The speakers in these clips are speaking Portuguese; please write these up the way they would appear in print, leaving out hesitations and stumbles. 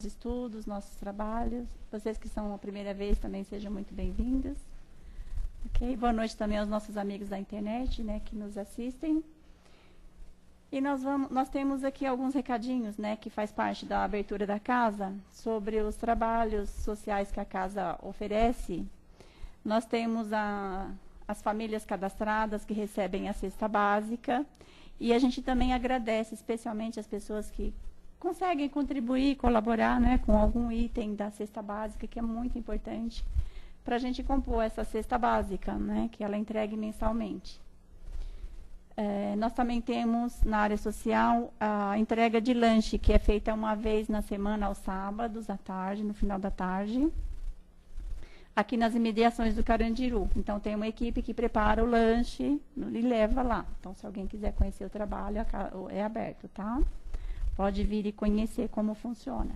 estudos, nossos trabalhos. Vocês que são a primeira vez também sejam muito bem-vindos. Ok? Boa noite também aos nossos amigos da internet, né, que nos assistem. E nós temos aqui alguns recadinhos, né, que faz parte da abertura da casa, sobre os trabalhos sociais que a casa oferece. Nós temos as famílias cadastradas que recebem a cesta básica, e a gente também agradece especialmente as pessoas que conseguem contribuir, colaborar, né, com algum item da cesta básica, que é muito importante para a gente compor essa cesta básica, né, que ela entregue mensalmente. Nós também temos na área social a entrega de lanche, que é feita uma vez na semana, aos sábados, à tarde, no final da tarde, aqui nas imediações do Carandiru. Então, tem uma equipe que prepara o lanche e leva lá. Então, se alguém quiser conhecer o trabalho, é aberto, tá? Pode vir e conhecer como funciona.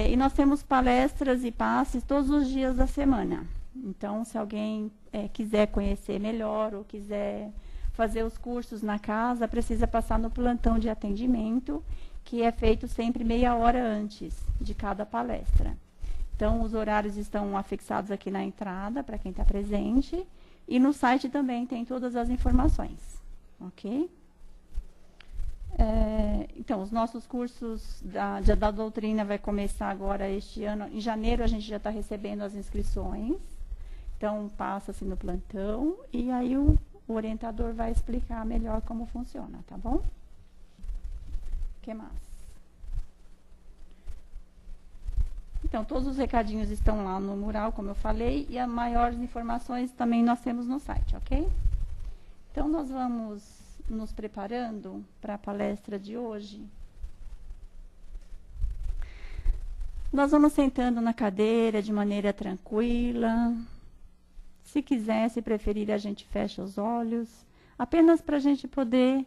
E nós temos palestras e passes todos os dias da semana. Então, se alguém quiser conhecer melhor ou quiser fazer os cursos na casa, precisa passar no plantão de atendimento, que é feito sempre meia hora antes de cada palestra. Então, os horários estão afixados aqui na entrada, para quem está presente, e no site também tem todas as informações, ok? Então, os nossos cursos da doutrina vai começar agora este ano. Em janeiro, a gente já está recebendo as inscrições. Então, passa-se no plantão e aí o orientador vai explicar melhor como funciona, tá bom? O que mais? Então, todos os recadinhos estão lá no mural, como eu falei, e as maiores informações também nós temos no site, ok? Então, nós vamos nos preparando para a palestra de hoje. Nós vamos sentando na cadeira de maneira tranquila. Se quiser, se preferir, a gente fecha os olhos, apenas para a gente poder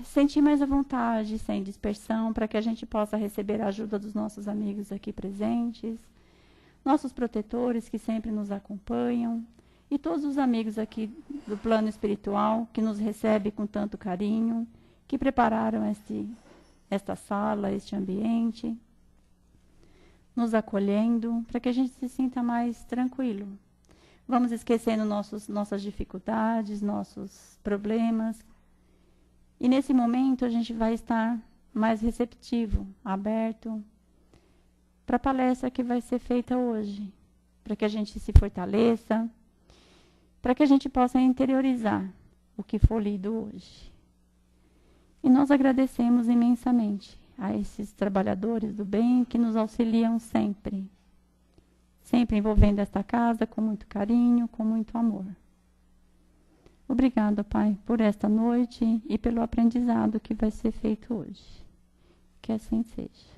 sentir mais à vontade, sem dispersão, para que a gente possa receber a ajuda dos nossos amigos aqui presentes, nossos protetores que sempre nos acompanham, e todos os amigos aqui do plano espiritual que nos recebem com tanto carinho, que prepararam esta sala, este ambiente, nos acolhendo, para que a gente se sinta mais tranquilo. Vamos esquecendo nossas dificuldades, nossos problemas. E nesse momento a gente vai estar mais receptivo, aberto, para a palestra que vai ser feita hoje, para que a gente se fortaleça, para que a gente possa interiorizar o que for lido hoje. E nós agradecemos imensamente a esses trabalhadores do bem que nos auxiliam sempre, sempre envolvendo esta casa com muito carinho, com muito amor. Obrigada, Pai, por esta noite e pelo aprendizado que vai ser feito hoje. Que assim seja.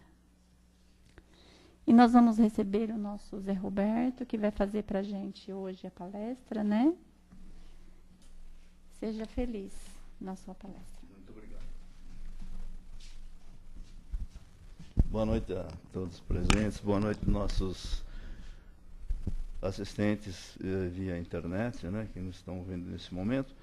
E nós vamos receber o nosso Zé Roberto, que vai fazer para a gente hoje a palestra, né? Seja feliz na sua palestra. Muito obrigado. Boa noite a todos presentes, boa noite nossos assistentes via internet, né, que nos estão vendo nesse momento.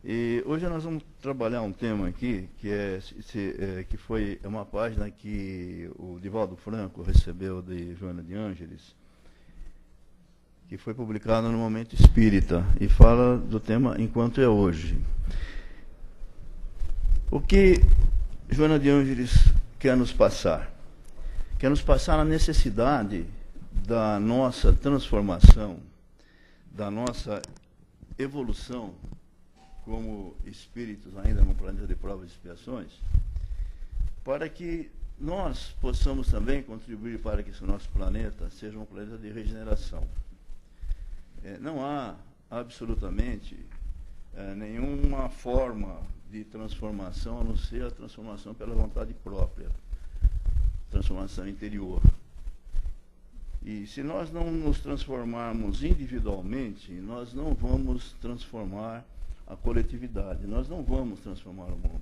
E hoje nós vamos trabalhar um tema aqui, que foi uma página que o Divaldo Franco recebeu de Joana de Ângeles, que foi publicada no Momento Espírita, e fala do tema Enquanto é Hoje. O que Joana de Ângeles quer nos passar? Quer nos passar a necessidade da nossa transformação, da nossa evolução como espíritos ainda no planeta de provas e expiações, para que nós possamos também contribuir para que esse nosso planeta seja um planeta de regeneração. Não há absolutamente nenhuma forma de transformação a não ser a transformação pela vontade própria, transformação interior. E se nós não nos transformarmos individualmente, nós não vamos transformar a coletividade, nós não vamos transformar o mundo.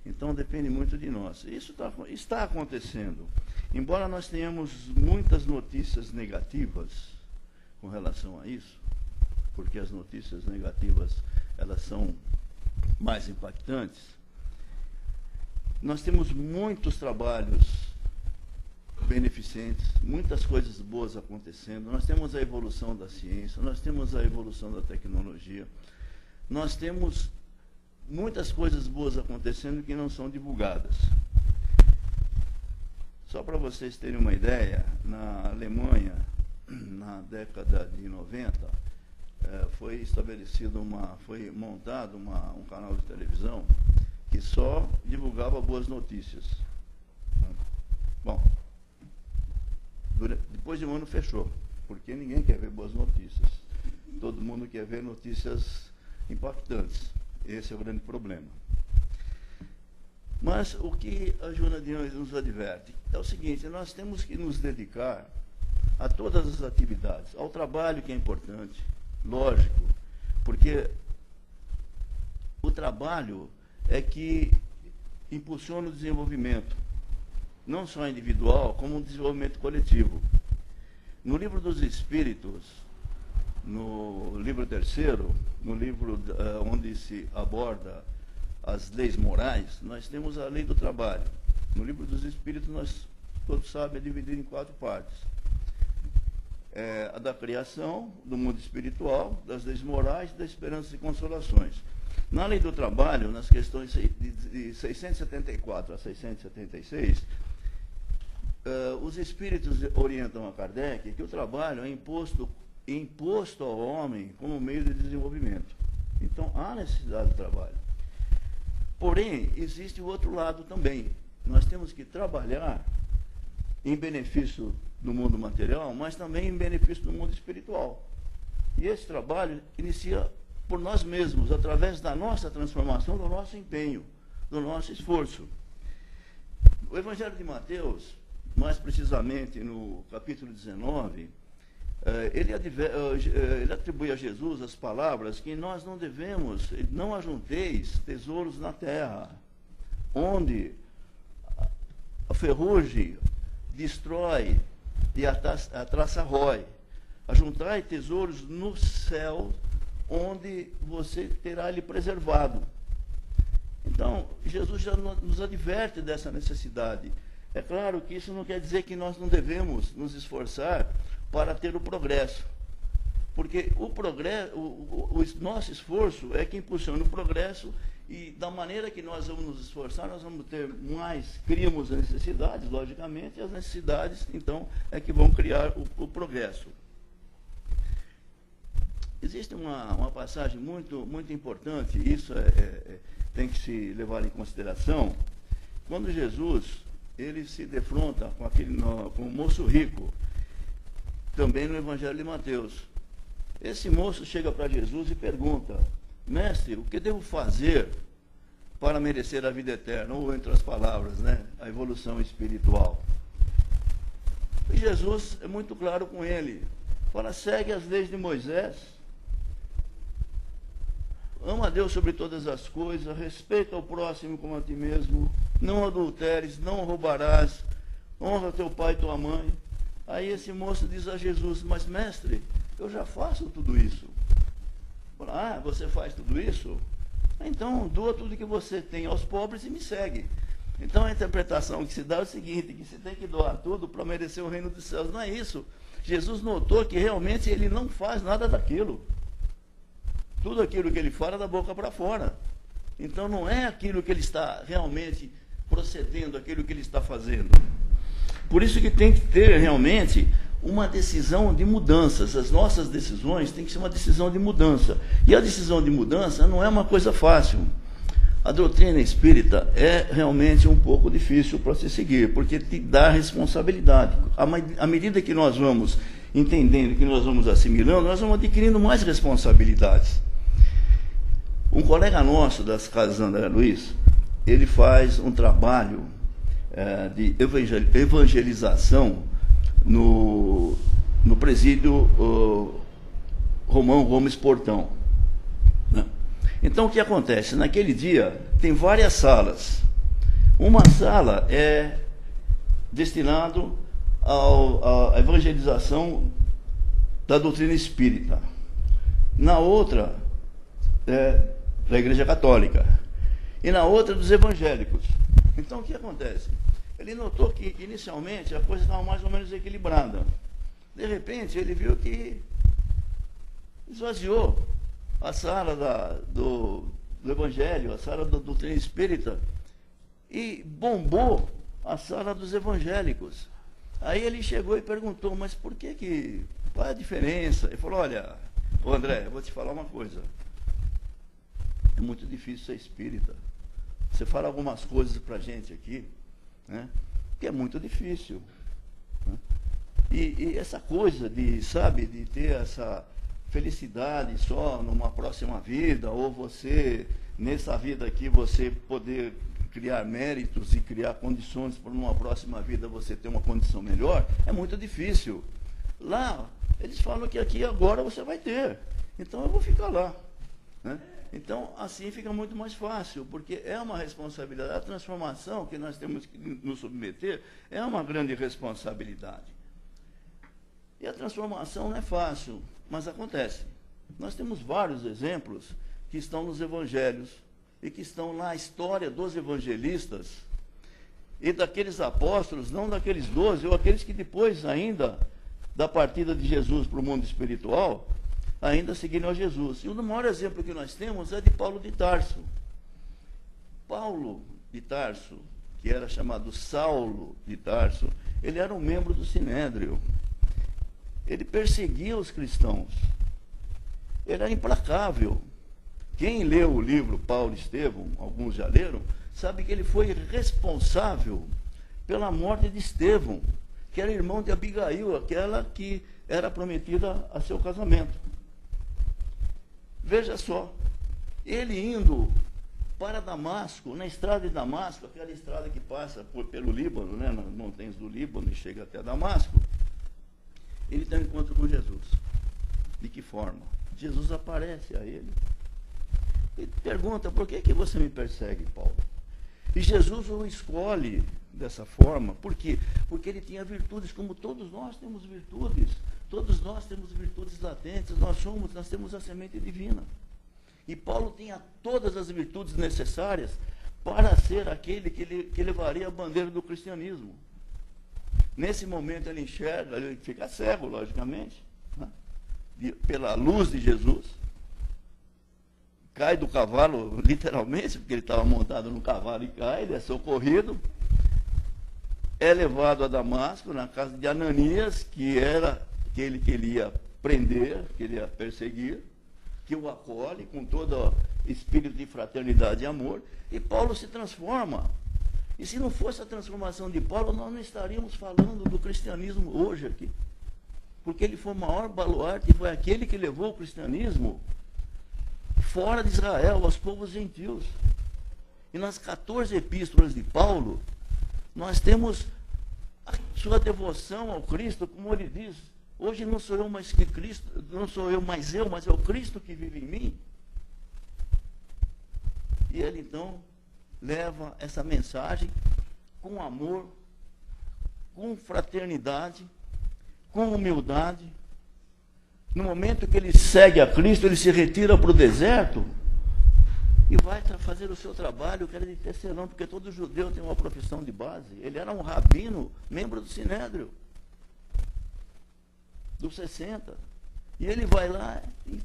Então depende muito de nós. Isso está acontecendo. Embora nós tenhamos muitas notícias negativas com relação a isso, porque as notícias negativas elas são mais impactantes, Nós temos muitos trabalhos beneficentes, muitas coisas boas acontecendo. Nós temos a evolução da ciência, nós temos a evolução da tecnologia, nós temos muitas coisas boas acontecendo que não são divulgadas. Só para vocês terem uma ideia, na Alemanha, na década de 90, foi montado um canal de televisão que só divulgava boas notícias. Bom, depois de um ano fechou, porque ninguém quer ver boas notícias. Todo mundo quer ver notícias impactantes. Esse é o grande problema. Mas o que a Joana de Ângeles nos adverte é o seguinte: nós temos que nos dedicar a todas as atividades, ao trabalho, que é importante, lógico, porque o trabalho é que impulsiona o desenvolvimento, não só individual, como um desenvolvimento coletivo. No Livro dos Espíritos, no livro 3º, no livro onde se aborda as leis morais, nós temos a lei do trabalho. No Livro dos Espíritos, nós todos sabem, é dividido em 4 partes. A da criação, do mundo espiritual, das leis morais, da esperança e consolações. Na lei do trabalho, nas questões de 674 a 676, os espíritos orientam a Kardec que o trabalho é imposto ao homem como meio de desenvolvimento. Então, há necessidade do trabalho. Porém, existe o outro lado também. Nós temos que trabalhar em benefício do mundo material, mas também em benefício do mundo espiritual. E esse trabalho inicia por nós mesmos, através da nossa transformação, do nosso empenho, do nosso esforço. O Evangelho de Mateus, mais precisamente no capítulo 19, ele atribui a Jesus as palavras que nós não devemos: não ajunteis tesouros na terra, onde a ferrugem destrói e a traça rói. Ajuntai tesouros no céu, onde você terá ele preservado. Então, Jesus já nos adverte dessa necessidade. É claro que isso não quer dizer que nós não devemos nos esforçar para ter o progresso. Porque o nosso esforço é que impulsiona o progresso, e da maneira que nós vamos nos esforçar, nós vamos ter mais, criamos necessidades, logicamente, e as necessidades, então, é que vão criar o progresso. Existe uma passagem muito, muito importante, isso tem que se levar em consideração, quando Jesus ele se defronta com o moço rico, também no Evangelho de Mateus. Esse moço chega para Jesus e pergunta: mestre, o que devo fazer para merecer a vida eterna? Ou, entre as palavras, a evolução espiritual. E Jesus é muito claro com ele. Fala: segue as leis de Moisés, ama a Deus sobre todas as coisas, respeita o próximo como a ti mesmo, não adulteres, não roubarás, honra teu pai e tua mãe. Aí esse moço diz a Jesus: mas mestre, eu já faço tudo isso. Fala: você faz tudo isso? Então doa tudo que você tem aos pobres e me segue. Então a interpretação que se dá é o seguinte: que você tem que doar tudo para merecer o reino dos céus. Não é isso. Jesus notou que realmente ele não faz nada daquilo. Tudo aquilo que ele fala é da boca para fora. Então não é aquilo que ele está realmente procedendo, aquilo que ele está fazendo. Por isso que tem que ter realmente uma decisão de mudanças. As nossas decisões têm que ser uma decisão de mudança. E a decisão de mudança não é uma coisa fácil. A doutrina espírita é realmente um pouco difícil para se seguir, porque te dá responsabilidade. À medida que nós vamos entendendo, que nós vamos assimilando, nós vamos adquirindo mais responsabilidades. Um colega nosso das Casas André Luiz, ele faz um trabalho de evangelização no presídio Romão Gomes Portão. Né? Então, o que acontece? Naquele dia, tem várias salas. Uma sala é destinado à evangelização da doutrina espírita. Na outra, da Igreja Católica. E na outra, dos evangélicos. Então, o que acontece? Ele notou que, inicialmente, a coisa estava mais ou menos equilibrada. De repente, ele viu que esvaziou a sala do Evangelho, a sala do doutrina espírita, e bombou a sala dos evangélicos. Aí ele chegou e perguntou, mas por que qual é a diferença? Ele falou, olha, ô André, eu vou te falar uma coisa. É muito difícil ser espírita. Você fala algumas coisas para a gente aqui, né, que é muito difícil. Né? E essa coisa de ter essa felicidade só numa próxima vida, ou você, nessa vida aqui, você poder criar méritos e criar condições para numa próxima vida você ter uma condição melhor, é muito difícil. Lá, eles falam que aqui agora você vai ter. Então eu vou ficar lá. Né? Então, assim fica muito mais fácil, porque é uma responsabilidade. A transformação que nós temos que nos submeter é uma grande responsabilidade. E a transformação não é fácil, mas acontece. Nós temos vários exemplos que estão nos evangelhos e que estão na história dos evangelistas e daqueles apóstolos, não daqueles 12, ou aqueles que depois ainda da partida de Jesus para o mundo espiritual, ainda seguiram a Jesus. E o maior exemplo que nós temos é de Paulo de Tarso. Paulo de Tarso, que era chamado Saulo de Tarso, ele era um membro do Sinédrio. Ele perseguia os cristãos. Ele era implacável. Quem leu o livro Paulo e Estevão, alguns já leram, sabe que ele foi responsável pela morte de Estevão, que era irmão de Abigail, aquela que era prometida a seu casamento. Veja só, ele indo para Damasco, na estrada de Damasco, aquela estrada que passa pelo Líbano, né, nas montanhas do Líbano e chega até Damasco, ele tem um encontro com Jesus. De que forma? Jesus aparece a ele e pergunta, por que você me persegue, Paulo? E Jesus o escolhe dessa forma. Por quê? Porque ele tinha virtudes, como todos nós temos virtudes. Todos nós temos virtudes latentes, nós temos a semente divina. E Paulo tinha todas as virtudes necessárias para ser aquele que levaria a bandeira do cristianismo. Nesse momento ele enxerga, ele fica cego, logicamente, né? Pela luz de Jesus. Cai do cavalo, literalmente, porque ele estava montado no cavalo e cai, ele é socorrido. É levado a Damasco, na casa de Ananias, que era aquele que ele ia prender, que ele ia perseguir, que o acolhe com todo espírito de fraternidade e amor, e Paulo se transforma. E se não fosse a transformação de Paulo, nós não estaríamos falando do cristianismo hoje aqui. Porque ele foi o maior baluarte, foi aquele que levou o cristianismo fora de Israel, aos povos gentios. E nas 14 epístolas de Paulo, nós temos a sua devoção ao Cristo, como ele diz, hoje não sou eu mais que Cristo, não sou eu mais eu, mas é o Cristo que vive em mim. E ele então leva essa mensagem com amor, com fraternidade, com humildade. No momento que ele segue a Cristo, ele se retira para o deserto e vai fazer o seu trabalho, que era de tecelão, porque todo judeu tem uma profissão de base. Ele era um rabino, membro do Sinédrio, dos 60. E ele vai lá e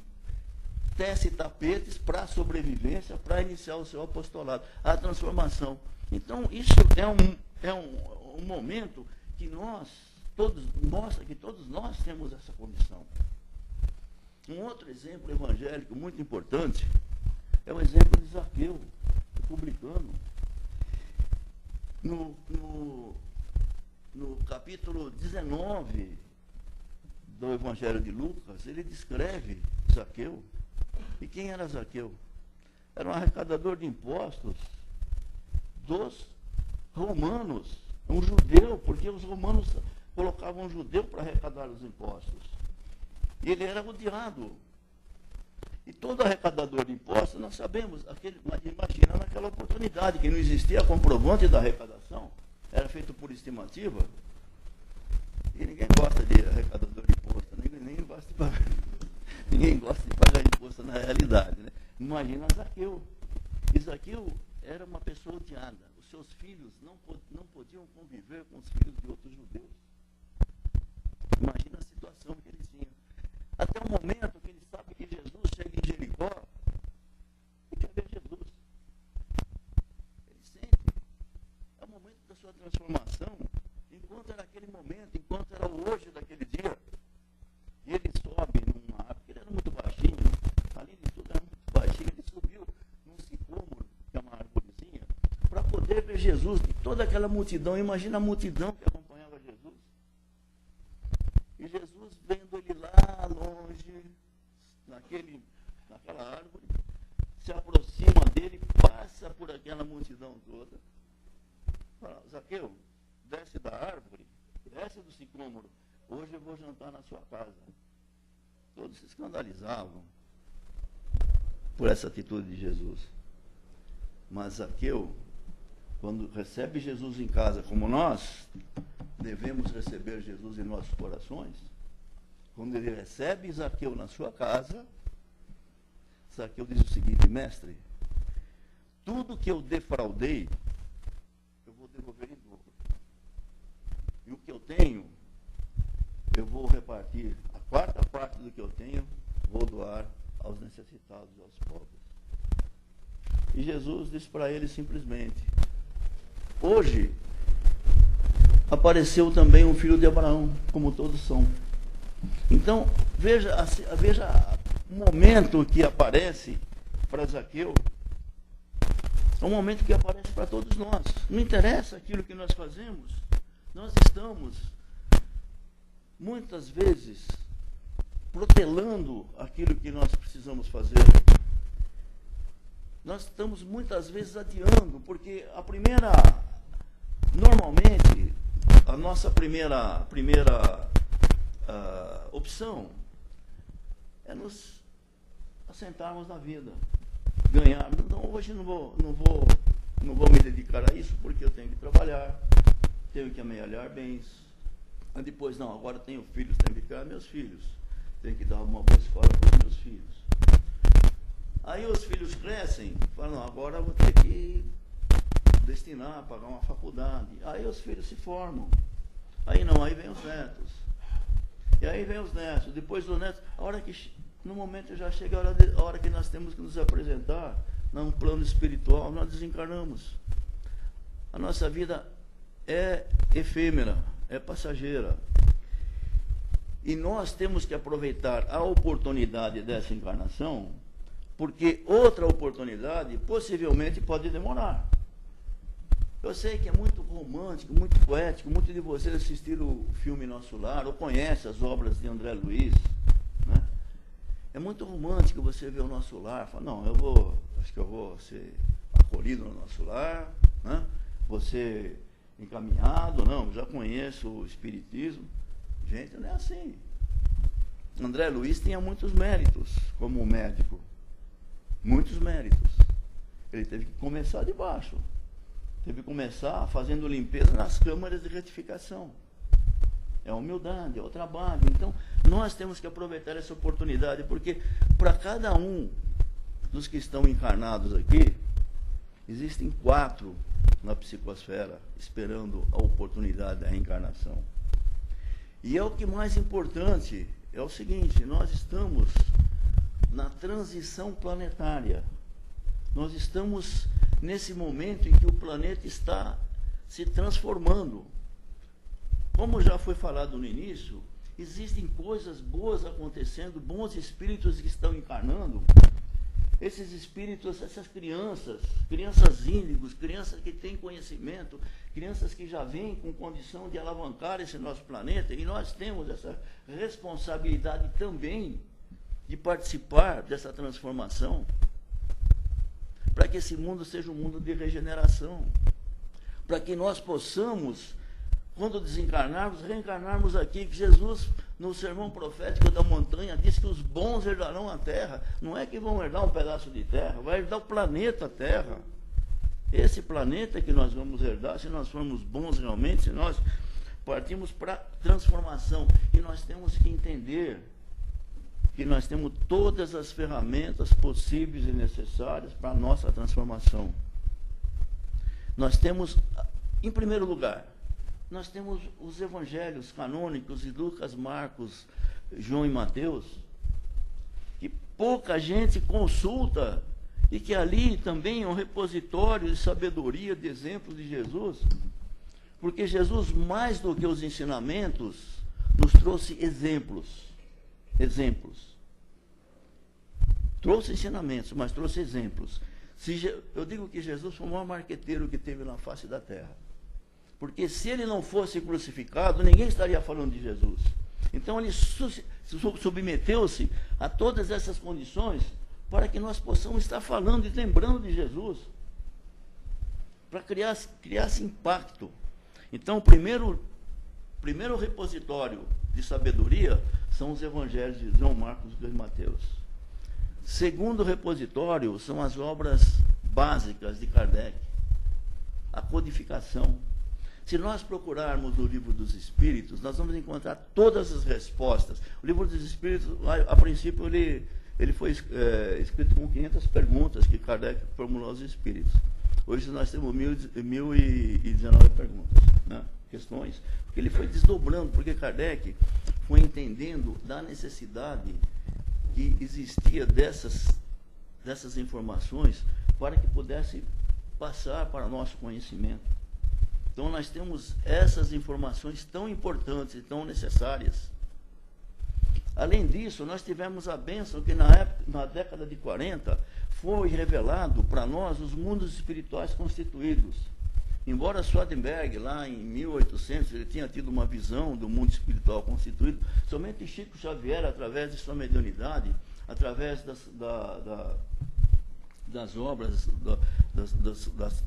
tece tapetes para a sobrevivência, para iniciar o seu apostolado, a transformação. Então, isso é um momento que todos nós temos essa condição. Um outro exemplo evangélico muito importante é o exemplo de Zaqueu, o publicano. No capítulo 19 do Evangelho de Lucas, ele descreve Zaqueu. E quem era Zaqueu? Era um arrecadador de impostos dos romanos, um judeu, porque os romanos colocavam um judeu para arrecadar os impostos. E ele era odiado. E todo arrecadador de impostos, nós sabemos, imagina naquela oportunidade, que não existia comprovante da arrecadação, era feito por estimativa, e ninguém gosta de arrecadador de imposto, ninguém gosta de pagar imposto na realidade. Né? Imagina Zaqueu. E Zaqueu era uma pessoa odiada. Os os seus filhos não podiam conviver com os filhos de outros judeus. Imagina a situação que eles tinham. Até o momento que ele sabe que Jesus chega em Jericó e quer ver Jesus. Ele sente. É o momento da sua transformação. Enquanto era aquele momento, enquanto era o hoje daquele dia. E ele sobe numa árvore, ele era muito baixinho, ali de tudo era muito baixinho. Ele subiu num sicômoro, que é uma árvorezinha, para poder ver Jesus de toda aquela multidão. Imagina a multidão que acompanhava Jesus. E Jesus vendo ele lá longe, naquela árvore, se aproxima dele, passa por aquela multidão toda. Fala, Zaqueu, desce da árvore, desce do sicômoro, hoje eu vou jantar na sua casa. Todos se escandalizavam por essa atitude de Jesus. Mas Zaqueu, quando recebe Jesus em casa, como nós devemos receber Jesus em nossos corações, quando ele recebe Zaqueu na sua casa, Zaqueu diz o seguinte: mestre, tudo que eu defraudei, eu vou devolver em dobro. E o que eu tenho, eu vou repartir. A quarta parte do que eu tenho, vou doar aos necessitados e aos pobres. E Jesus disse para ele simplesmente: hoje apareceu também um filho de Abraão, como todos são. Então, veja o momento que aparece para Zaqueu, é um momento que aparece para todos nós. Não interessa aquilo que nós fazemos, nós estamos, muitas vezes, protelando aquilo que nós precisamos fazer. Nós estamos, muitas vezes, adiando, porque normalmente, a nossa primeira opção é nos assentarmos na vida, ganhar. Então, hoje não vou me dedicar a isso, porque eu tenho que trabalhar, tenho que amealhar bens. Mas depois, não, agora tenho filhos, tenho que criar meus filhos, tenho que dar uma boa escola para os meus filhos. Aí os filhos crescem, falam, não, agora eu vou ter que destinar a pagar uma faculdade. Aí os filhos se formam. Aí não, aí vem os netos. E aí vem os netos. Depois dos netos, no momento já chega a hora que nós temos que nos apresentar num plano espiritual, nós desencarnamos. A nossa vida é efêmera, é passageira. E nós temos que aproveitar a oportunidade dessa encarnação, porque outra oportunidade possivelmente pode demorar. Eu sei que é muito romântico, muito poético, muitos de vocês assistiram o filme Nosso Lar, ou conhecem as obras de André Luiz, né? É muito romântico você ver o Nosso Lar, fala, não, acho que eu vou ser acolhido no Nosso Lar, né? Vou ser encaminhado, não, já conheço o Espiritismo. Gente, não é assim. André Luiz tinha muitos méritos como médico, muitos méritos. Ele teve que começar de baixo. Teve que começar fazendo limpeza nas câmaras de retificação. É a humildade, é o trabalho. Então, nós temos que aproveitar essa oportunidade, porque para cada um dos que estão encarnados aqui, existem 4 na psicosfera esperando a oportunidade da reencarnação. E é o que mais importante, é o seguinte, nós estamos na transição planetária. Nós estamos nesse momento em que o planeta está se transformando. Como já foi falado no início, existem coisas boas acontecendo, bons espíritos que estão encarnando. Esses espíritos, essas crianças índigos, crianças que têm conhecimento, crianças que já vêm com condição de alavancar esse nosso planeta, e nós temos essa responsabilidade também de participar dessa transformação, para que esse mundo seja um mundo de regeneração, para que nós possamos, quando desencarnarmos, reencarnarmos aqui, que Jesus, no sermão profético da montanha, disse que os bons herdarão a terra. Não é que vão herdar um pedaço de terra, vai herdar o planeta Terra. Esse planeta que nós vamos herdar, se nós formos bons realmente, se nós partimos para transformação. E nós temos que entender que nós temos todas as ferramentas possíveis e necessárias para a nossa transformação. nós temos, em primeiro lugar, nós temos os evangelhos canônicos de Lucas, Marcos, João e Mateus, que pouca gente consulta, e que ali também é um repositório de sabedoria, de exemplos de Jesus, porque Jesus, mais do que os ensinamentos, nos trouxe exemplos. Trouxe ensinamentos, mas trouxe exemplos. Eu digo que Jesus foi o maior marqueteiro que teve na face da terra. Porque se ele não fosse crucificado, ninguém estaria falando de Jesus. Então ele submeteu-se a todas essas condições para que nós possamos estar falando e lembrando de Jesus. Para criar esse impacto. Então o primeiro repositório de sabedoria são os evangelhos de João, Marcos e Mateus. Segundo repositório são as obras básicas de Kardec, a codificação. Se nós procurarmos no Livro dos Espíritos, nós vamos encontrar todas as respostas. O Livro dos Espíritos, a princípio, ele foi escrito com 500 perguntas que Kardec formulou aos Espíritos. Hoje nós temos 1019 perguntas, né? Questões, porque ele foi desdobrando, porque Kardec foi entendendo da necessidade que existia dessas informações para que pudesse passar para o nosso conhecimento. Então nós temos essas informações tão importantes e tão necessárias. Além disso, nós tivemos a bênção que na década de 40 foi revelado para nós os mundos espirituais constituídos. Embora Swedenborg, lá em 1800, ele tinha tido uma visão do mundo espiritual constituído, somente Chico Xavier, através de sua mediunidade, através das obras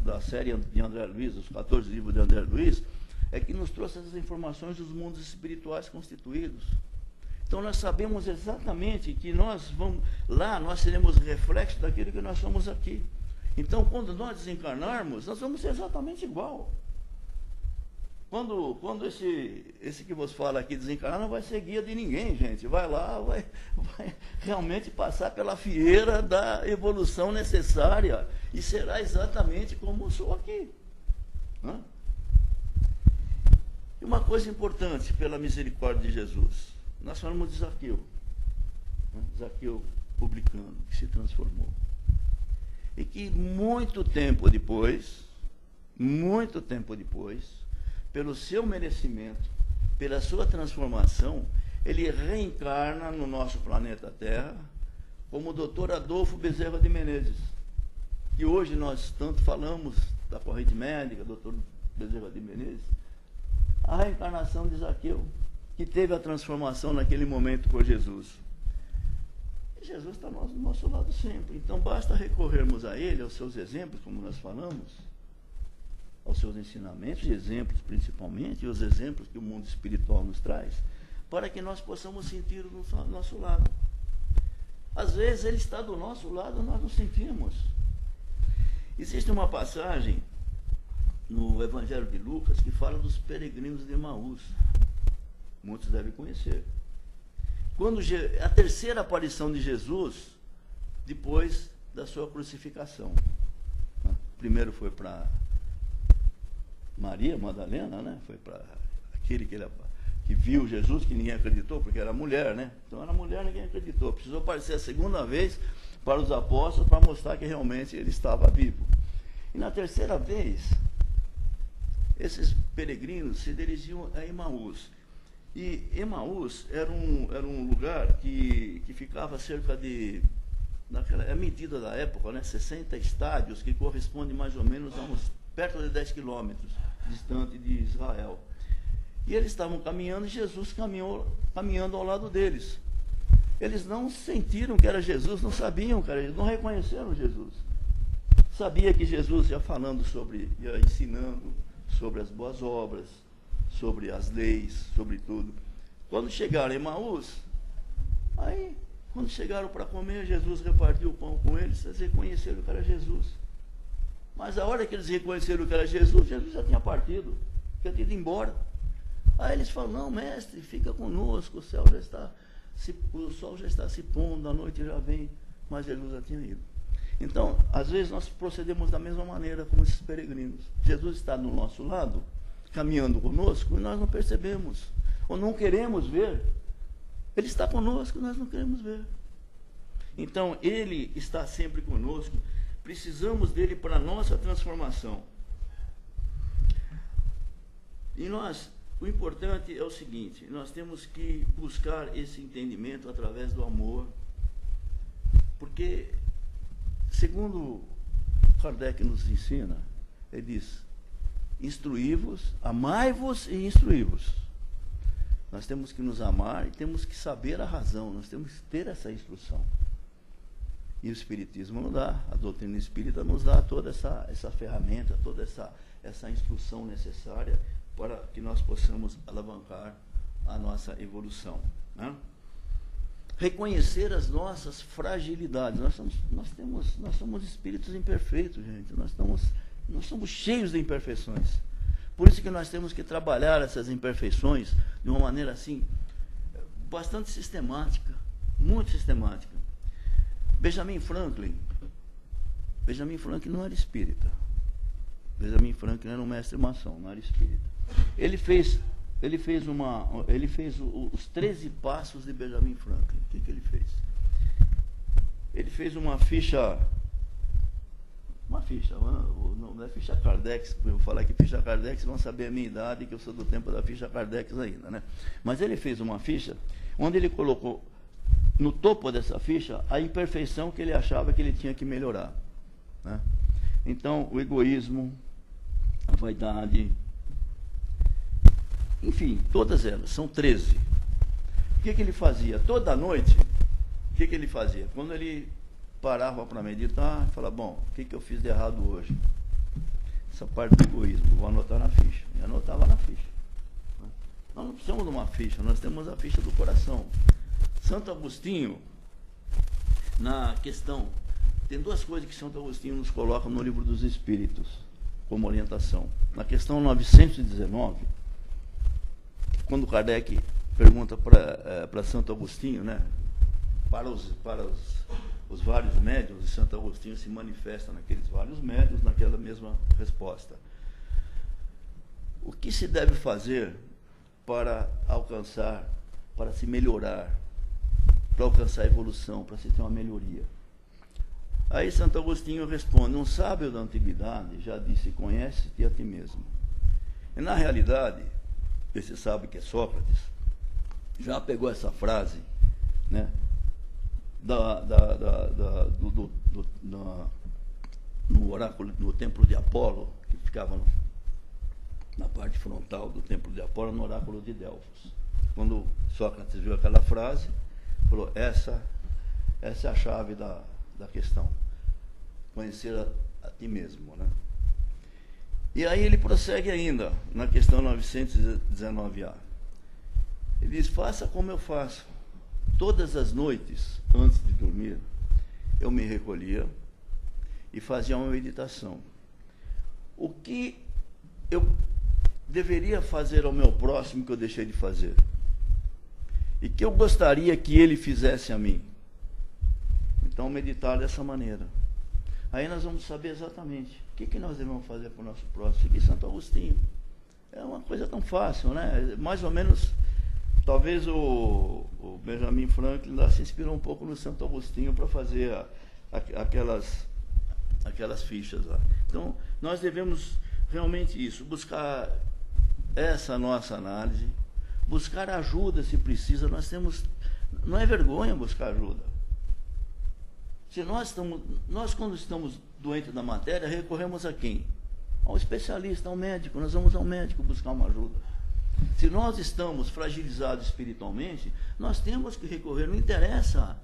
da série de André Luiz, os 14 livros de André Luiz, é que nos trouxe essas informações dos mundos espirituais constituídos. Então nós sabemos exatamente que nós seremos reflexo daquilo que nós somos aqui. Então, quando nós desencarnarmos, nós vamos ser exatamente igual. Quando esse que vos fala aqui desencarnar, não vai ser guia de ninguém, gente. Vai lá, vai realmente passar pela fieira da evolução necessária e será exatamente como eu sou aqui. Né? E uma coisa importante, pela misericórdia de Jesus, nós falamos de Zaqueu. Né? Zaqueu publicano, que se transformou. E que muito tempo depois, pelo seu merecimento, pela sua transformação, ele reencarna no nosso planeta Terra como o Dr. Adolfo Bezerra de Menezes, que hoje nós tanto falamos da corrente médica, Dr. Bezerra de Menezes, a reencarnação de Zaqueu, que teve a transformação naquele momento por Jesus. Jesus está do nosso lado sempre. Então, basta recorrermos a Ele, aos seus exemplos, como nós falamos, aos seus ensinamentos, exemplos principalmente, e os exemplos que o mundo espiritual nos traz, para que nós possamos sentir do nosso lado. Às vezes, Ele está do nosso lado, nós não sentimos. Existe uma passagem no Evangelho de Lucas que fala dos peregrinos de Emaús. Muitos devem conhecer. Quando a terceira aparição de Jesus, depois da sua crucificação. Primeiro foi para Maria Madalena, né? Foi para aquele que viu Jesus, que ninguém acreditou, porque era mulher, né? Então era mulher, ninguém acreditou. Precisou aparecer a segunda vez para os apóstolos, para mostrar que realmente ele estava vivo. E na terceira vez, esses peregrinos se dirigiam a Emaús. E Emaús era um lugar que ficava cerca de, a medida da época, né, 60 estádios, que corresponde mais ou menos a perto de 10 quilômetros distante de Israel. E eles estavam caminhando e Jesus caminhando ao lado deles. Eles não sentiram que era Jesus, não sabiam que era Jesus, não reconheceram Jesus. Sabia que Jesus ia falando ia ensinando sobre as boas obras, sobre as leis, sobre tudo. Quando chegaram em Emaús, quando chegaram para comer, Jesus repartiu o pão com eles, eles reconheceram que era Jesus. Mas a hora que eles reconheceram que era Jesus, Jesus já tinha partido, tinha ido embora. Aí eles falam, não, mestre, fica conosco, o sol já está se pondo, a noite já vem, mas Jesus já tinha ido. Então, às vezes nós procedemos da mesma maneira como esses peregrinos. Jesus está do nosso lado, caminhando conosco, e nós não percebemos, ou não queremos ver. Ele está conosco e nós não queremos ver. Então, Ele está sempre conosco, precisamos dele para a nossa transformação. E o importante é o seguinte, nós temos que buscar esse entendimento através do amor, porque, segundo Kardec nos ensina, ele diz, instruí-vos, amai-vos e instruí-vos. Nós temos que nos amar e temos que saber a razão, nós temos que ter essa instrução. E o Espiritismo nos dá, a doutrina espírita nos dá toda essa ferramenta, toda essa instrução necessária para que nós possamos alavancar a nossa evolução. Né? Reconhecer as nossas fragilidades. Nós somos espíritos imperfeitos, gente. Nós somos cheios de imperfeições. Por isso que nós temos que trabalhar essas imperfeições de uma maneira assim, bastante sistemática, muito sistemática. Benjamin Franklin não era espírita. Benjamin Franklin era um mestre maçom, não era espírita. Ele fez os 13 passos de Benjamin Franklin. O que ele fez? Ele fez uma ficha, não é ficha Kardec, eu vou falar que ficha Kardec, vocês vão saber a minha idade, que eu sou do tempo da ficha Kardec ainda, né? Mas ele fez uma ficha onde ele colocou no topo dessa ficha a imperfeição que ele achava que ele tinha que melhorar, né? Então, o egoísmo, a vaidade, enfim, todas elas, são 13. O que ele fazia? Toda noite, o que ele fazia? Quando ele parava para meditar, falava, bom, o que eu fiz de errado hoje? Essa parte do egoísmo, vou anotar na ficha. E anotava na ficha. Nós não precisamos de uma ficha, nós temos a ficha do coração. Santo Agostinho, na questão, tem duas coisas que Santo Agostinho nos coloca no Livro dos Espíritos, como orientação. Na questão 919, quando Kardec pergunta para Santo Agostinho, né, para os vários médiuns, e Santo Agostinho se manifesta naqueles vários médiuns, naquela mesma resposta. O que se deve fazer para alcançar, para se melhorar, para alcançar a evolução, para se ter uma melhoria? Aí Santo Agostinho responde, um sábio da antiguidade já disse, conhece-te a ti mesmo. E na realidade, esse sábio que é Sócrates, já pegou essa frase, né, no oráculo, no templo de Apolo, que ficava na parte frontal do templo de Apolo, no oráculo de Delfos. Quando Sócrates viu aquela frase, falou, essa é a chave da questão, conhecer a ti mesmo, né? E aí ele prossegue ainda, na questão 919A. Ele diz, faça como eu faço. Todas as noites, antes de dormir, eu me recolhia e fazia uma meditação. O que eu deveria fazer ao meu próximo que eu deixei de fazer? E que eu gostaria que ele fizesse a mim? Então, meditar dessa maneira. Aí nós vamos saber exatamente o que nós devemos fazer para o nosso próximo. Seguir Santo Agostinho. É uma coisa tão fácil, né? Mais ou menos, talvez o Benjamin Franklin lá se inspirou um pouco no Santo Agostinho para fazer aquelas fichas lá. Então, nós devemos realmente isso, buscar essa nossa análise, buscar ajuda se precisa. Não é vergonha buscar ajuda. Se nós quando estamos doentes da matéria, recorremos a quem? Ao especialista, ao médico. Nós vamos ao médico buscar uma ajuda. Se nós estamos fragilizados espiritualmente, nós temos que recorrer. Não interessa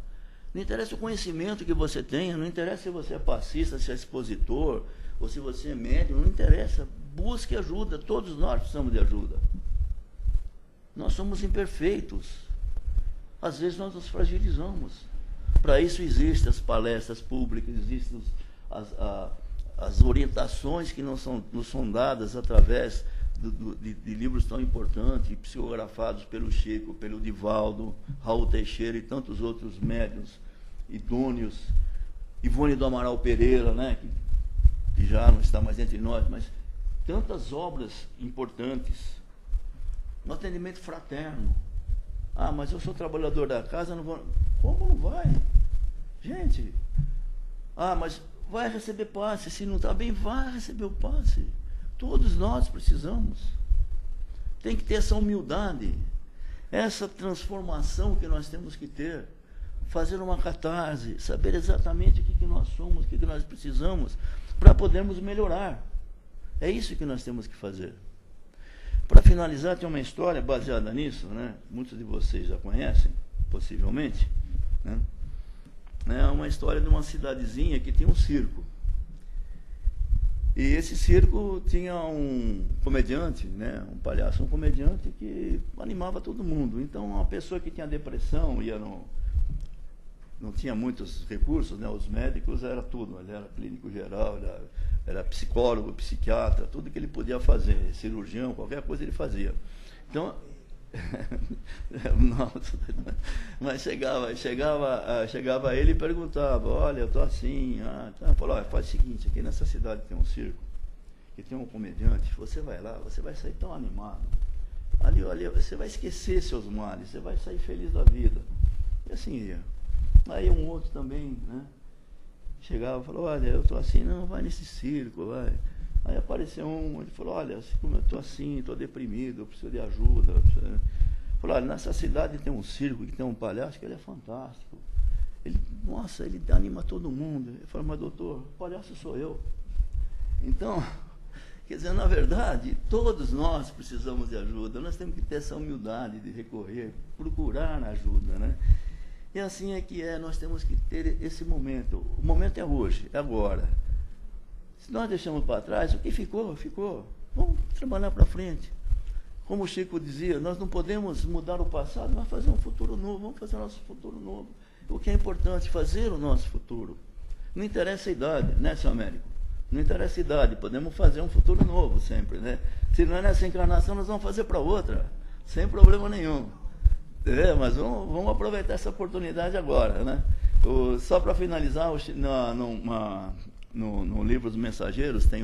o conhecimento que você tenha, não interessa se você é passista, se é expositor, ou se você é médium, não interessa. Busque ajuda, todos nós precisamos de ajuda. Nós somos imperfeitos. Às vezes nós nos fragilizamos. Para isso existem as palestras públicas, existem as orientações que nos são dadas através de livros tão importantes, psicografados pelo Chico, pelo Divaldo, Raul Teixeira e tantos outros médiuns idôneos, Ivone do Amaral Pereira, né, que já não está mais entre nós, mas tantas obras importantes. No atendimento fraterno. Ah, mas eu sou trabalhador da casa, não vou... Como não vai? Gente, ah, mas vai receber passe. Se não está bem, vai receber o passe. Todos nós precisamos. Tem que ter essa humildade, essa transformação que nós temos que ter. Fazer uma catarse, saber exatamente o que nós somos, o que nós precisamos, para podermos melhorar. É isso que nós temos que fazer. Para finalizar, tem uma história baseada nisso, né? Muitos de vocês já conhecem, possivelmente. Né? É uma história de uma cidadezinha que tinha um circo. E esse circo tinha um comediante, né? Um palhaço, um comediante que animava todo mundo. Então, uma pessoa que tinha depressão, não tinha muitos recursos, né? Os médicos era tudo, ele era clínico geral, era psicólogo, psiquiatra, tudo que ele podia fazer, cirurgião, qualquer coisa ele fazia. Então, nossa, mas chegava ele e perguntava, olha, eu estou assim, falou, olha, faz o seguinte, aqui nessa cidade tem um circo, que tem um comediante, você vai lá, você vai sair tão animado, ali, você vai esquecer seus males, você vai sair feliz da vida. E assim ia. Aí um outro também, né? Chegava e falou, olha, eu estou assim, não, vai nesse circo, vai. Aí apareceu ele falou, olha, como eu estou assim, estou deprimido, eu preciso de ajuda. Falou, olha, nessa cidade tem um circo, que tem um palhaço, que ele é fantástico. Nossa, ele anima todo mundo. Ele falou, mas doutor, o palhaço sou eu. Então, quer dizer, na verdade, todos nós precisamos de ajuda, nós temos que ter essa humildade de recorrer, procurar ajuda, né? E assim é que nós temos que ter esse momento. O momento é hoje, é agora. Se nós deixamos para trás, o que ficou, ficou. Vamos trabalhar para frente. Como o Chico dizia, nós não podemos mudar o passado, mas fazer um futuro novo. Vamos fazer o nosso futuro novo. O que é importante, fazer o nosso futuro. Não interessa a idade, né, seu Américo? Não interessa a idade, podemos fazer um futuro novo sempre, né? Se não é nessa encarnação, nós vamos fazer para outra, sem problema nenhum. Mas vamos aproveitar essa oportunidade agora, né? Só para finalizar, no livro dos Mensageiros tem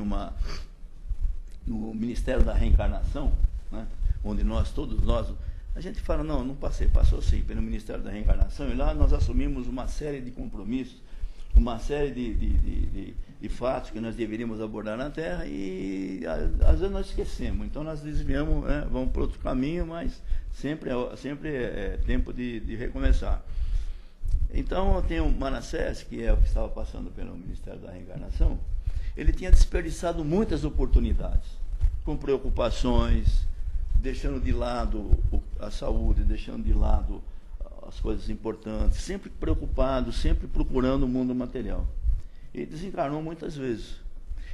no Ministério da Reencarnação, né? Onde todos nós, a gente fala, não passou sim pelo Ministério da Reencarnação, e lá nós assumimos uma série de compromissos, uma série de fatos que nós deveríamos abordar na Terra, e às vezes nós esquecemos, então nós desviamos, né? Vamos para outro caminho, mas sempre é tempo de recomeçar. Então, tem o Manassés, que é o que estava passando pelo Ministério da Reencarnação, ele tinha desperdiçado muitas oportunidades, com preocupações, deixando de lado a saúde, deixando de lado as coisas importantes, sempre preocupado, sempre procurando o mundo material. E desencarnou muitas vezes.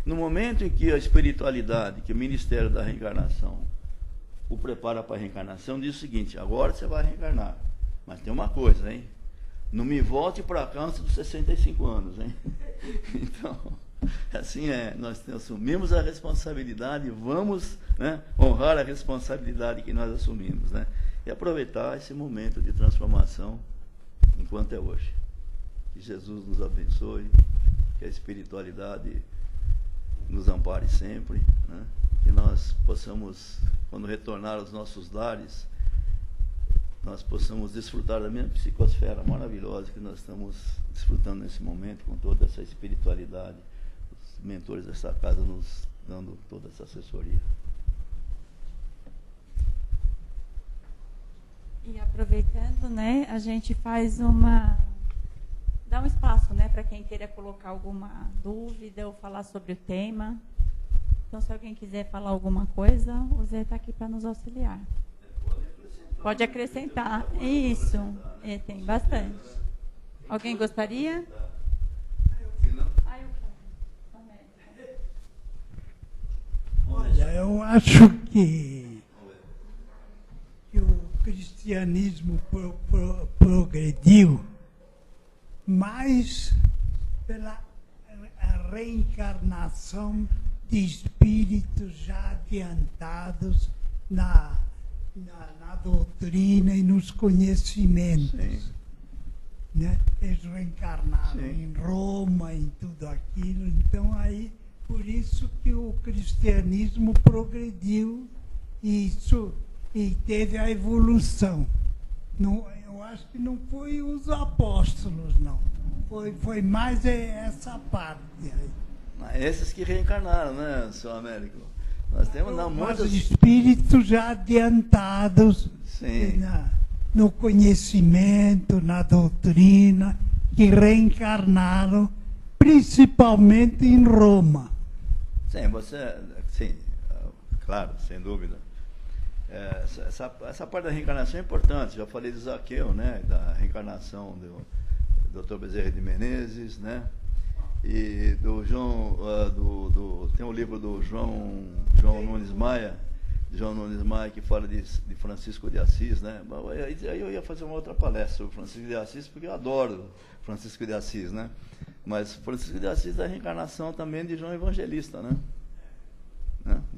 No momento em que a espiritualidade, que o Ministério da Reencarnação o prepara para a reencarnação, diz o seguinte, agora você vai reencarnar, mas tem uma coisa, hein? Não me volte para cá antes dos 65 anos, hein? Então, assim nós assumimos a responsabilidade, vamos, né, honrar a responsabilidade que nós assumimos, né? E aproveitar esse momento de transformação enquanto é hoje. Que Jesus nos abençoe, que a espiritualidade nos ampare sempre, né? Que nós possamos, quando retornar aos nossos lares, nós possamos desfrutar da mesma psicosfera maravilhosa que nós estamos desfrutando nesse momento, com toda essa espiritualidade, os mentores dessa casa nos dando toda essa assessoria. E aproveitando, né, a gente dá um espaço, né, para quem queira colocar alguma dúvida ou falar sobre o tema. Então, se alguém quiser falar alguma coisa, o Zé está aqui para nos auxiliar. Pode acrescentar. Isso, tem bastante. Alguém gostaria? Olha, eu acho que o cristianismo progrediu mais pela reencarnação de espíritos já adiantados na doutrina e nos conhecimentos. Sim. né? Eles reencarnaram Sim. em Roma, em tudo aquilo. Então, aí, por isso que o cristianismo progrediu e teve a evolução. Não, eu acho que não foi os apóstolos, não. Foi mais essa parte aí. Esses que reencarnaram, né, seu Américo? Nós temos Mas muitos... espíritos já adiantados Sim. no conhecimento, na doutrina, que reencarnaram principalmente em Roma. Sim, claro, sem dúvida. Essa parte da reencarnação é importante. Já falei de Zaqueu, né, da reencarnação do Dr. Bezerra de Menezes, né? E do João, tem um livro do João Nunes Maia, que fala de Francisco de Assis, né? Aí eu ia fazer uma outra palestra sobre Francisco de Assis, porque eu adoro Francisco de Assis, né? Mas Francisco de Assis é a reencarnação também de João Evangelista, né?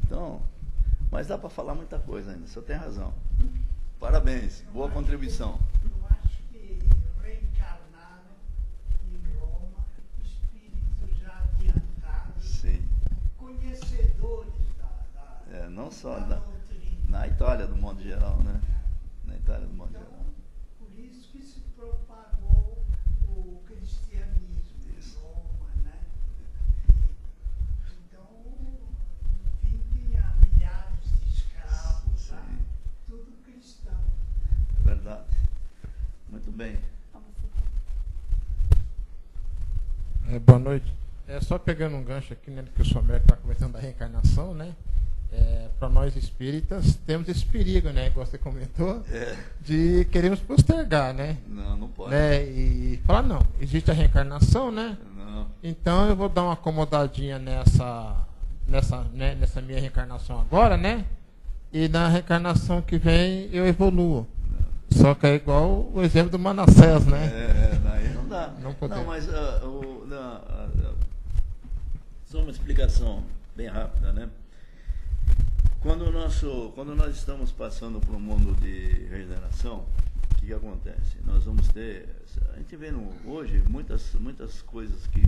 Então, mas dá para falar muita coisa ainda, o senhor tem razão. Parabéns, boa contribuição. Eu acho que reencarnaram em Roma espíritos já adiantados, Sim. conhecedores Não só da doutrina. na Itália, do modo geral, né? Na Itália, do modo geral. Por isso que se propagou o cristianismo Isso. em Roma, né? Então, no fim, tinha milhares de escravos lá, Sim. tudo cristão. É verdade. Muito bem. Boa noite. Só pegando um gancho aqui, né, que o senhor Américo está comentando da reencarnação, né? Para nós espíritas, temos esse perigo, né, igual você comentou, de queremos postergar, né? Não pode. Né? E falar, não, existe a reencarnação, né? Não. Então eu vou dar uma acomodadinha nessa minha reencarnação agora, né? E na reencarnação que vem eu evoluo. Só que é igual o exemplo do Manassés, né? Daí não dá. Não podemos. Mas só uma explicação bem rápida, né? Quando nós estamos passando por um mundo de regeneração, o que acontece? Nós vamos ter, a gente vê hoje muitas coisas que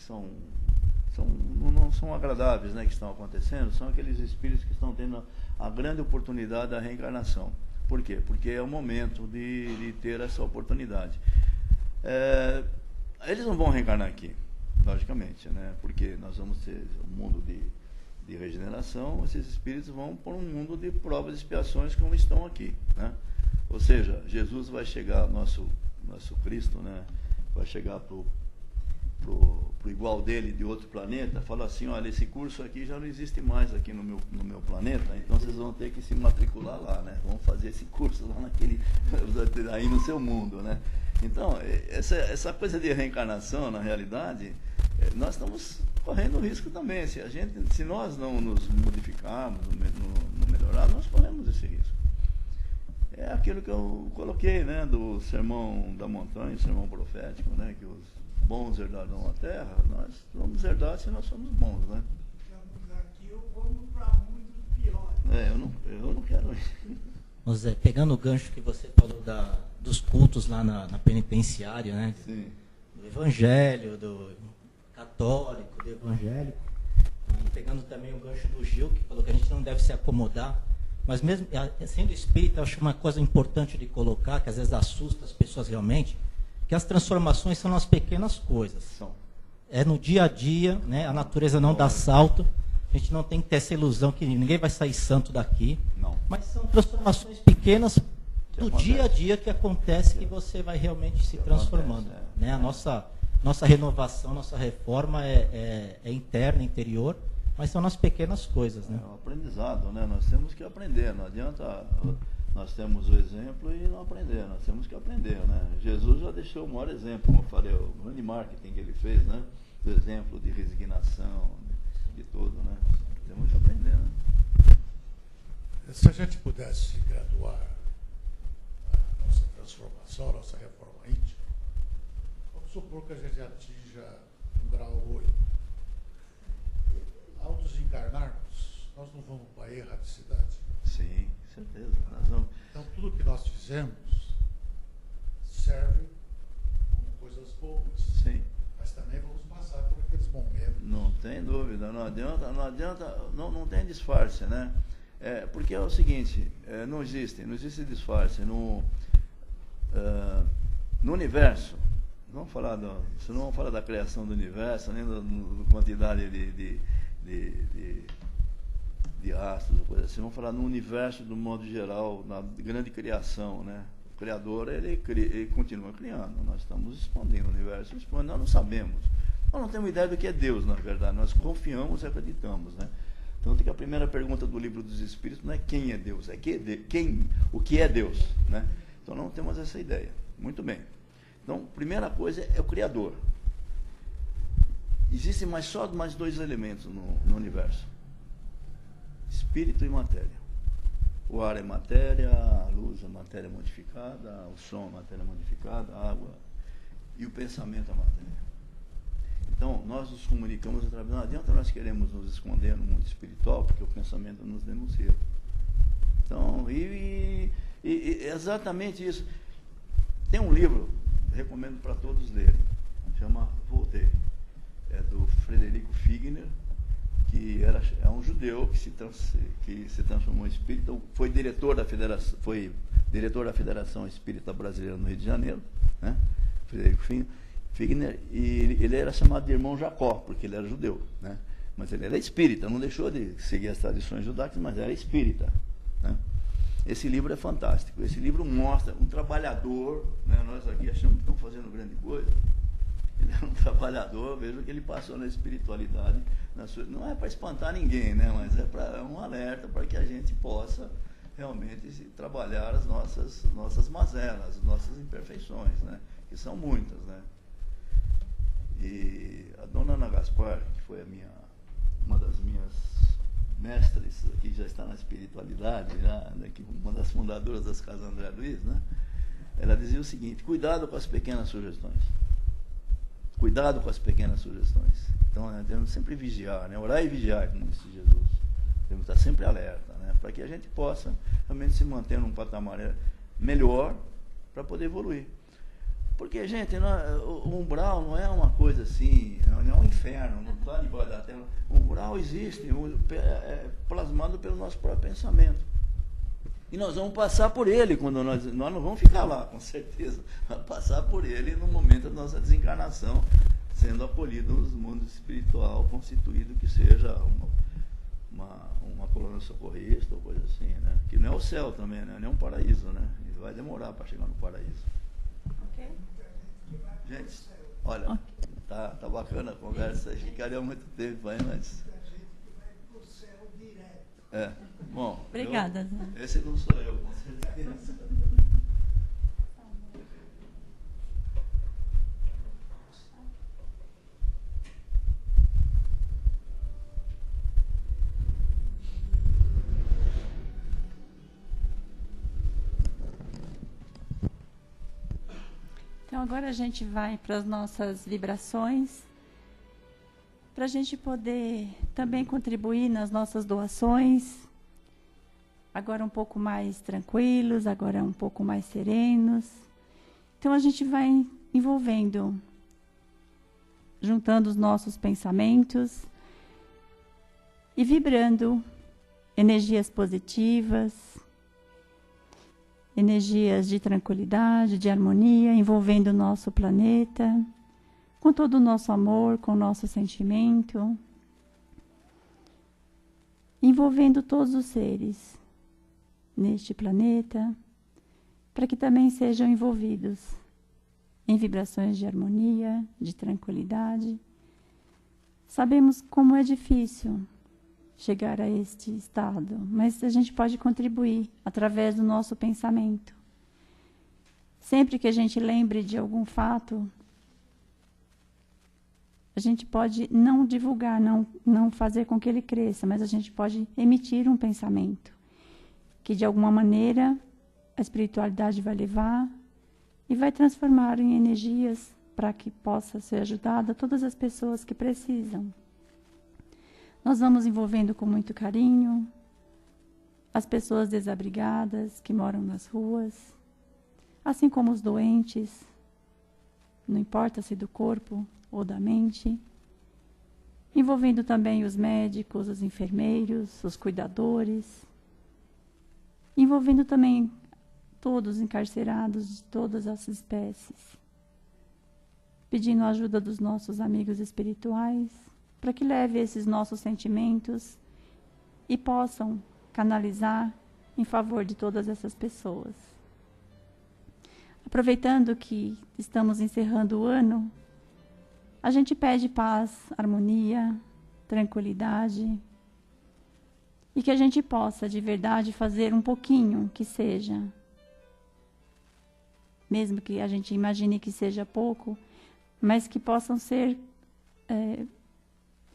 não são agradáveis, né, que estão acontecendo, são aqueles espíritos que estão tendo a grande oportunidade da reencarnação. Por quê? Porque é o momento de ter essa oportunidade. Eles não vão reencarnar aqui, logicamente, né? Porque nós vamos ter um mundo de regeneração, esses espíritos vão para um mundo de provas e expiações como estão aqui, né? Ou seja, Jesus vai chegar, nosso Cristo, né? Vai chegar pro igual dele de outro planeta, fala assim, olha, esse curso aqui já não existe mais aqui no meu planeta, então vocês vão ter que se matricular lá, né? Vão fazer esse curso lá aí no seu mundo, né? Então, essa coisa de reencarnação, na realidade, nós estamos correndo risco também. Se nós não nos modificarmos, não melhorar, nós corremos esse risco. É aquilo que eu coloquei, né, do sermão da montanha, o sermão profético, né, que os bons herdarão a terra. Nós vamos herdar se nós somos bons, né? Estamos aqui, vamos para mundos piores. Eu não quero ir. José, pegando o gancho que você falou dos cultos lá na penitenciária, né? Sim. Do evangelho, do católico, do evangélico. E pegando também o gancho do Gil, que falou que a gente não deve se acomodar. Mas mesmo sendo espírita, eu acho uma coisa importante de colocar, que às vezes assusta as pessoas realmente, que as transformações são nas pequenas coisas. É no dia a dia, né? A natureza não dá salto. A gente não tem que ter essa ilusão que ninguém vai sair santo daqui. Não. Mas são transformações pequenas do dia a dia que acontece, que você vai realmente se transformando. Né? A nossa renovação, nossa reforma é interna, interior, mas são nas pequenas coisas. Né? É um aprendizado, né? Nós temos que aprender, não adianta nós temos o exemplo e não aprender, nós temos que aprender, né? Jesus já deixou o maior exemplo, como eu falei, o grande marketing que ele fez, né? Do exemplo de resignação, de tudo, né? Temos que aprender, né? Se a gente pudesse graduar a nossa transformação, a nossa reforma íntima, vamos supor que a gente atinja um grau 8. Ao desencarnarmos, nós não vamos para a erraticidade. Sim, certeza. Nós vamos... Então, tudo que nós fizemos serve tem dúvida, não adianta, não tem disfarce, né? Porque é o seguinte, não existe disfarce. No universo, não vamos falar da criação do universo, nem da quantidade de astros, coisa assim. Vamos falar no universo do modo geral, na grande criação, né? O Criador, ele continua criando. Nós estamos expandindo o universo, nós não sabemos. Nós não temos ideia do que é Deus, na verdade. Nós confiamos e acreditamos, né? Tanto que a primeira pergunta do Livro dos Espíritos não é quem é Deus, é o que é Deus, né? Então não temos essa ideia. Muito bem. Então, a primeira coisa é o Criador. Existem só mais dois elementos no universo: espírito e matéria. O ar é matéria, a luz é matéria modificada, o som é matéria modificada, a água e o pensamento é matéria. Então, nós nos comunicamos através. Não adianta nós queremos nos esconder no mundo espiritual, porque o pensamento nos denuncia. Então, exatamente isso. Tem um livro, recomendo para todos lerem, chama Voltaire. É do Frederico Figner, que é um judeu que se transformou em espírita, foi diretor da Federação Espírita Brasileira no Rio de Janeiro, né? Frederico Figner, e ele era chamado de irmão Jacó, porque ele era judeu, né? Mas ele era espírita, não deixou de seguir as tradições judaicas, mas era espírita, né? Esse livro é fantástico. Esse livro mostra um trabalhador, né? Nós aqui achamos que estamos fazendo grande coisa. Ele é um trabalhador, veja o que ele passou na espiritualidade. Não é para espantar ninguém, né? Mas é um alerta para que a gente possa realmente trabalhar as nossas mazelas, as nossas imperfeições, né? Que são muitas, né? E a dona Ana Gaspar, que foi uma das minhas mestres, que já está na espiritualidade, né? Uma das fundadoras das Casas André Luiz, né? Ela dizia o seguinte: cuidado com as pequenas sugestões. Cuidado com as pequenas sugestões. Então, temos sempre vigiar, né? Orar e vigiar, como disse Jesus. Temos que estar sempre alerta, né? Para que a gente possa realmente se manter num patamar melhor para poder evoluir. Porque, gente, o umbral não é uma coisa assim, não é um inferno, não está debaixo da terra. O umbral existe, é plasmado pelo nosso próprio pensamento. E nós vamos passar por ele, quando nós não vamos ficar lá, com certeza. Vamos passar por ele no momento da nossa desencarnação, sendo acolhido no mundo espiritual, constituído que seja uma colônia socorrista ou coisa assim, né? Que não é o céu também, né? Nem um paraíso, né? E vai demorar para chegar no paraíso. Ok? Gente, olha, tá bacana a conversa, ficaria muito tempo aí, mas... Bom, obrigada. Esse não sou eu, com certeza. Então agora a gente vai para as nossas vibrações, para a gente poder também contribuir nas nossas doações. Agora um pouco mais tranquilos, agora um pouco mais serenos. Então a gente vai envolvendo, juntando os nossos pensamentos e vibrando energias positivas, energias de tranquilidade, de harmonia, envolvendo o nosso planeta, com todo o nosso amor, com o nosso sentimento, envolvendo todos os seres neste planeta, para que também sejam envolvidos em vibrações de harmonia, de tranquilidade. Sabemos como é difícil chegar a este estado, mas a gente pode contribuir através do nosso pensamento. Sempre que a gente lembre de algum fato, a gente pode não divulgar, não fazer com que ele cresça, mas a gente pode emitir um pensamento que de alguma maneira a espiritualidade vai levar e vai transformar em energias para que possa ser ajudada todas as pessoas que precisam. Nós vamos envolvendo com muito carinho as pessoas desabrigadas que moram nas ruas, assim como os doentes, não importa se do corpo ou da mente, envolvendo também os médicos, os enfermeiros, os cuidadores, envolvendo também todos os encarcerados de todas as espécies, pedindo a ajuda dos nossos amigos espirituais, para que leve esses nossos sentimentos e possam canalizar em favor de todas essas pessoas. Aproveitando que estamos encerrando o ano, a gente pede paz, harmonia, tranquilidade, e que a gente possa de verdade fazer um pouquinho que seja, mesmo que a gente imagine que seja pouco, mas que possam ser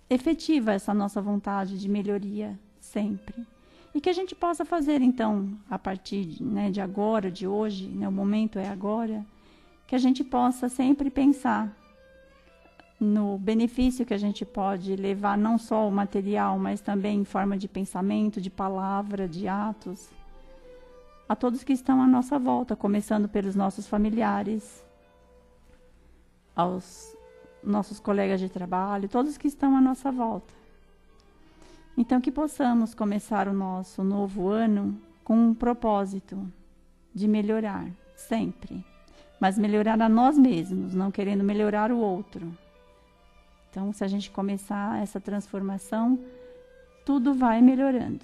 efetiva essa nossa vontade de melhoria sempre. E que a gente possa fazer, então, a partir de agora, de hoje, o momento é agora, que a gente possa sempre pensar no benefício que a gente pode levar, não só o material, mas também em forma de pensamento, de palavra, de atos, a todos que estão à nossa volta, começando pelos nossos familiares, aos nossos colegas de trabalho, todos que estão à nossa volta. Então, que possamos começar o nosso novo ano com um propósito de melhorar, sempre. Mas melhorar a nós mesmos, não querendo melhorar o outro. Então, se a gente começar essa transformação, tudo vai melhorando.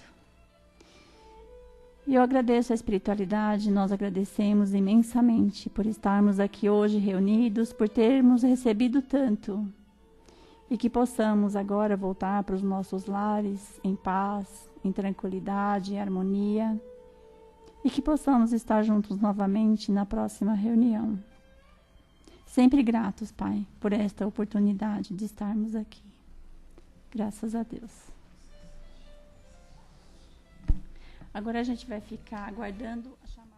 E eu agradeço a espiritualidade, nós agradecemos imensamente por estarmos aqui hoje reunidos, por termos recebido tanto. E que possamos agora voltar para os nossos lares em paz, em tranquilidade, em harmonia. E que possamos estar juntos novamente na próxima reunião. Sempre gratos, Pai, por esta oportunidade de estarmos aqui. Graças a Deus. Agora a gente vai ficar aguardando a chamada.